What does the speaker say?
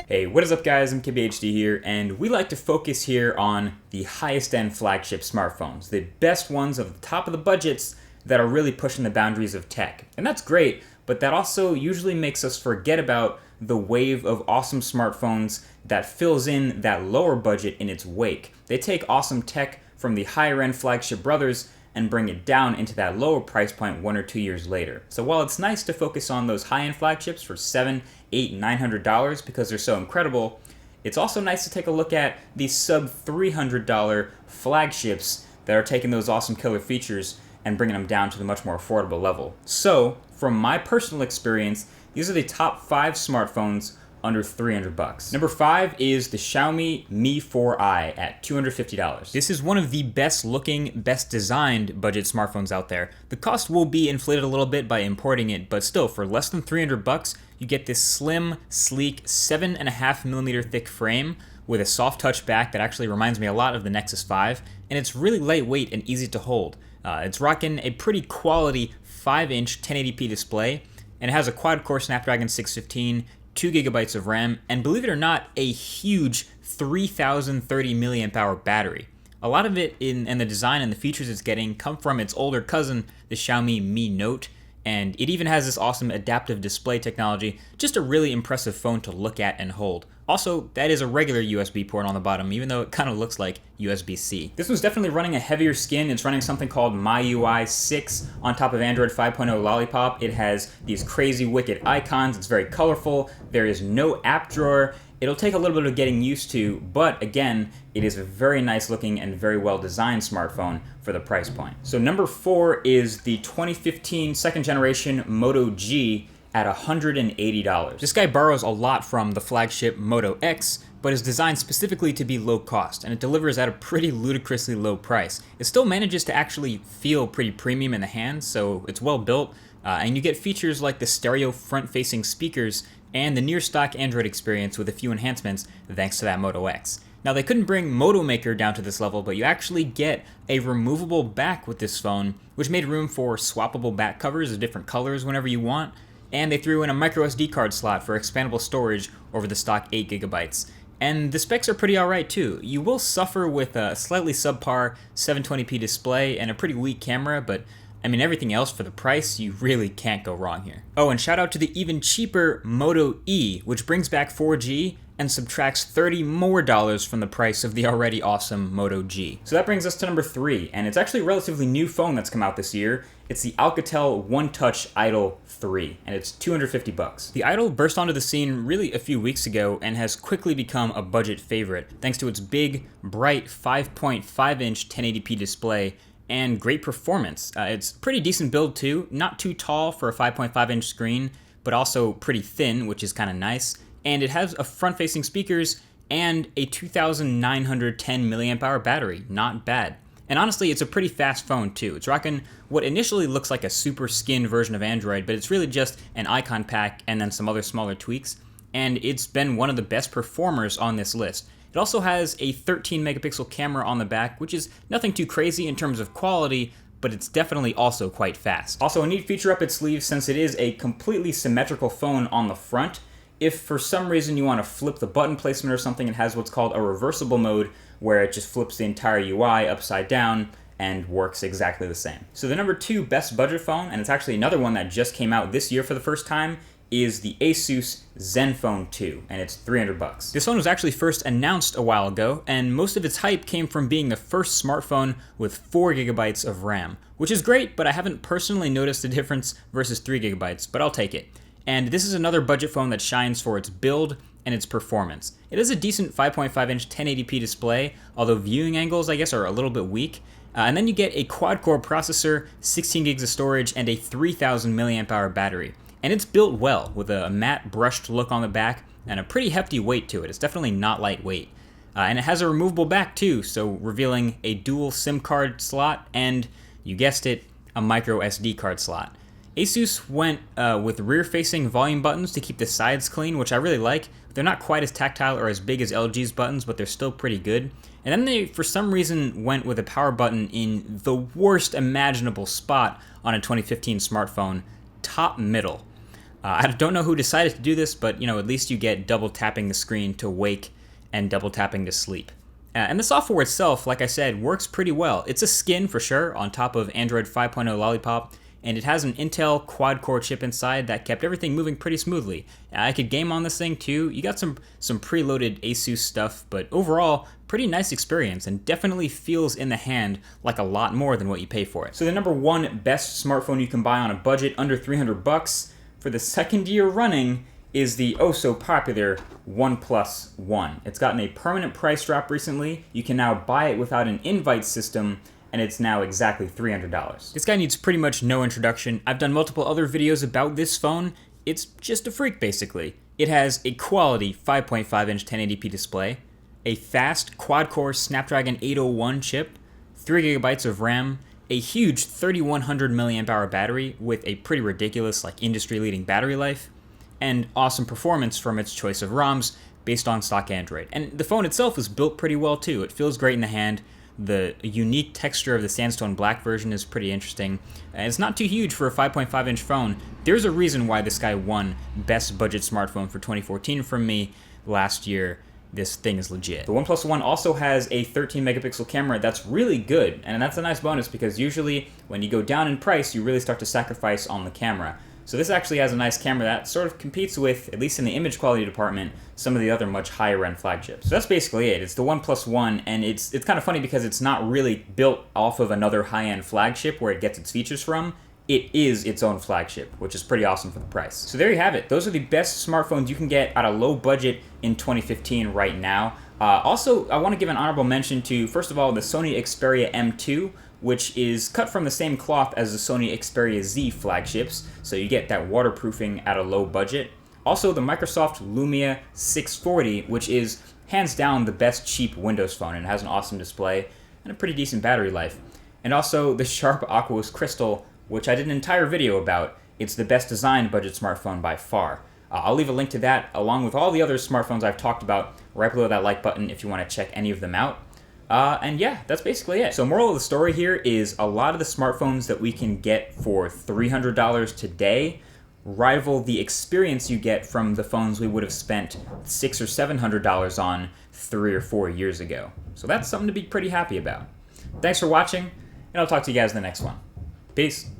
Hey, what is up guys, I'm KBHD here, and we like to focus here on the highest end flagship smartphones, the best ones of the top of the budgets that are really pushing the boundaries of tech. And that's great, but that also usually makes us forget about the wave of awesome smartphones that fills in that lower budget in its wake. They take awesome tech from the higher end flagship brothers and bring it down into that lower price point 1 or 2 years later. So while it's nice to focus on those high-end flagships for $700, $800, $900 because they're so incredible, it's also nice to take a look at these sub $300 flagships that are taking those awesome killer features and bringing them down to the much more affordable level. So, from my personal experience, these are the top 5 smartphones under $300. Number 5 is the Xiaomi Mi 4i at $250. This is one of the best looking, best designed budget smartphones out there. The cost will be inflated a little bit by importing it, but still, for less than $300, you get this slim, sleek, 7.5mm thick frame with a soft touch back that actually reminds me a lot of the Nexus 5, and it's really lightweight and easy to hold. It's rocking a pretty quality 5-inch 1080p display, and it has a quad-core Snapdragon 615, 2 gigabytes of RAM, and believe it or not, a huge 3030 milliamp hour battery. A lot of it in the design and the features it's getting come from its older cousin, the Xiaomi Mi Note, and it even has this awesome adaptive display technology, just a really impressive phone to look at and hold. Also, that is a regular USB port on the bottom, even though it kind of looks like USB-C. This one's definitely running a heavier skin. It's running something called MIUI 6 on top of Android 5.0 Lollipop. It has these crazy wicked icons. It's very colorful. There is no app drawer. It'll take a little bit of getting used to, but again, it is a very nice looking and very well designed smartphone for the price point. So number 4 is the 2015 second generation Moto G at $180. This guy borrows a lot from the flagship Moto X, but is designed specifically to be low cost, and it delivers at a pretty ludicrously low price. It still manages to actually feel pretty premium in the hand, so it's well built, and you get features like the stereo front-facing speakers and the near-stock Android experience with a few enhancements thanks to that Moto X. Now, they couldn't bring Moto Maker down to this level, but you actually get a removable back with this phone, which made room for swappable back covers of different colors whenever you want, and they threw in a micro SD card slot for expandable storage over the stock 8 gigabytes. And the specs are pretty alright too. You will suffer with a slightly subpar 720p display and a pretty weak camera, but I mean, everything else for the price, you really can't go wrong here. Oh, and shout out to the even cheaper Moto E, which brings back 4G and subtracts $30 more from the price of the already awesome Moto G. So that brings us to number 3, and it's actually a relatively new phone that's come out this year. It's the Alcatel OneTouch Idol 3, and it's $250. The Idol burst onto the scene really a few weeks ago and has quickly become a budget favorite, thanks to its big, bright 5.5-inch 1080p display and great performance. It's pretty decent build too, not too tall for a 5.5-inch screen, but also pretty thin, which is kind of nice. And it has a front-facing speakers and a 2,910 milliamp hour battery. Not bad. And honestly, it's a pretty fast phone too. It's rocking what initially looks like a super skin version of Android, but it's really just an icon pack and then some other smaller tweaks. And it's been one of the best performers on this list. It also has a 13 megapixel camera on the back, which is nothing too crazy in terms of quality, but it's definitely also quite fast. Also a neat feature up its sleeve, since it is a completely symmetrical phone on the front. If for some reason you want to flip the button placement or something, it has what's called a reversible mode, where it just flips the entire UI upside down and works exactly the same. So the number 2 best budget phone, and it's actually another one that just came out this year for the first time, is the Asus Zenfone 2, and it's $300. This phone was actually first announced a while ago, and most of its hype came from being the first smartphone with 4 gigabytes of RAM, which is great, but I haven't personally noticed a difference versus 3 gigabytes, but I'll take it. And this is another budget phone that shines for its build and its performance. It has a decent 5.5-inch 1080p display, although viewing angles, I guess, are a little bit weak. And then you get a quad-core processor, 16 gigs of storage, and a 3,000 milliamp hour battery. And it's built well, with a matte brushed look on the back and a pretty hefty weight to it. It's definitely not lightweight. And it has a removable back too, so revealing a dual SIM card slot and, you guessed it, a micro SD card slot. Asus went with rear-facing volume buttons to keep the sides clean, which I really like. They're not quite as tactile or as big as LG's buttons, but they're still pretty good. And then they, for some reason, went with a power button in the worst imaginable spot on a 2015 smartphone, top middle. I don't know who decided to do this, but at least you get double tapping the screen to wake and double tapping to sleep. And the software itself, like I said, works pretty well. It's a skin for sure on top of Android 5.0 Lollipop, and it has an Intel quad-core chip inside that kept everything moving pretty smoothly. I could game on this thing too. You got some preloaded Asus stuff, but overall, pretty nice experience and definitely feels in the hand like a lot more than what you pay for it. So the number one best smartphone you can buy on a budget under $300 for the second year running is the oh-so-popular OnePlus One. It's gotten a permanent price drop recently. You can now buy it without an invite system, and it's now exactly $300. This guy needs pretty much no introduction. I've done multiple other videos about this phone. It's just a freak, basically. It has a quality 5.5-inch 1080p display, a fast quad-core Snapdragon 801 chip, 3 GB of RAM, a huge 3100 mAh battery with a pretty ridiculous, industry-leading battery life, and awesome performance from its choice of ROMs based on stock Android. And the phone itself is built pretty well too. It feels great in the hand. The unique texture of the sandstone black version is pretty interesting. And it's not too huge for a 5.5-inch phone. There's a reason why this guy won Best Budget Smartphone for 2014 from me last year. This thing is legit. The OnePlus One also has a 13-megapixel camera that's really good, and that's a nice bonus because usually when you go down in price, you really start to sacrifice on the camera. So this actually has a nice camera that sort of competes with, at least in the image quality department, some of the other much higher-end flagships. So that's basically it. It's the OnePlus One, and it's kind of funny because it's not really built off of another high-end flagship where it gets its features from. It is its own flagship, which is pretty awesome for the price. So there you have it. Those are the best smartphones you can get at a low budget in 2015 right now. Also, I want to give an honorable mention to, first of all, the Sony Xperia M2, which is cut from the same cloth as the Sony Xperia Z flagships, so you get that waterproofing at a low budget. Also, the Microsoft Lumia 640, which is hands down the best cheap Windows phone, and it has an awesome display and a pretty decent battery life. And also the Sharp Aquos Crystal, which I did an entire video about. It's the best designed budget smartphone by far. I'll leave a link to that, along with all the other smartphones I've talked about, right below that like button if you want to check any of them out. And yeah, that's basically it. So moral of the story here is a lot of the smartphones that we can get for $300 today rival the experience you get from the phones we would have spent $600 or $700 on 3 or 4 years ago. So that's something to be pretty happy about. Thanks for watching, and I'll talk to you guys in the next one. Peace.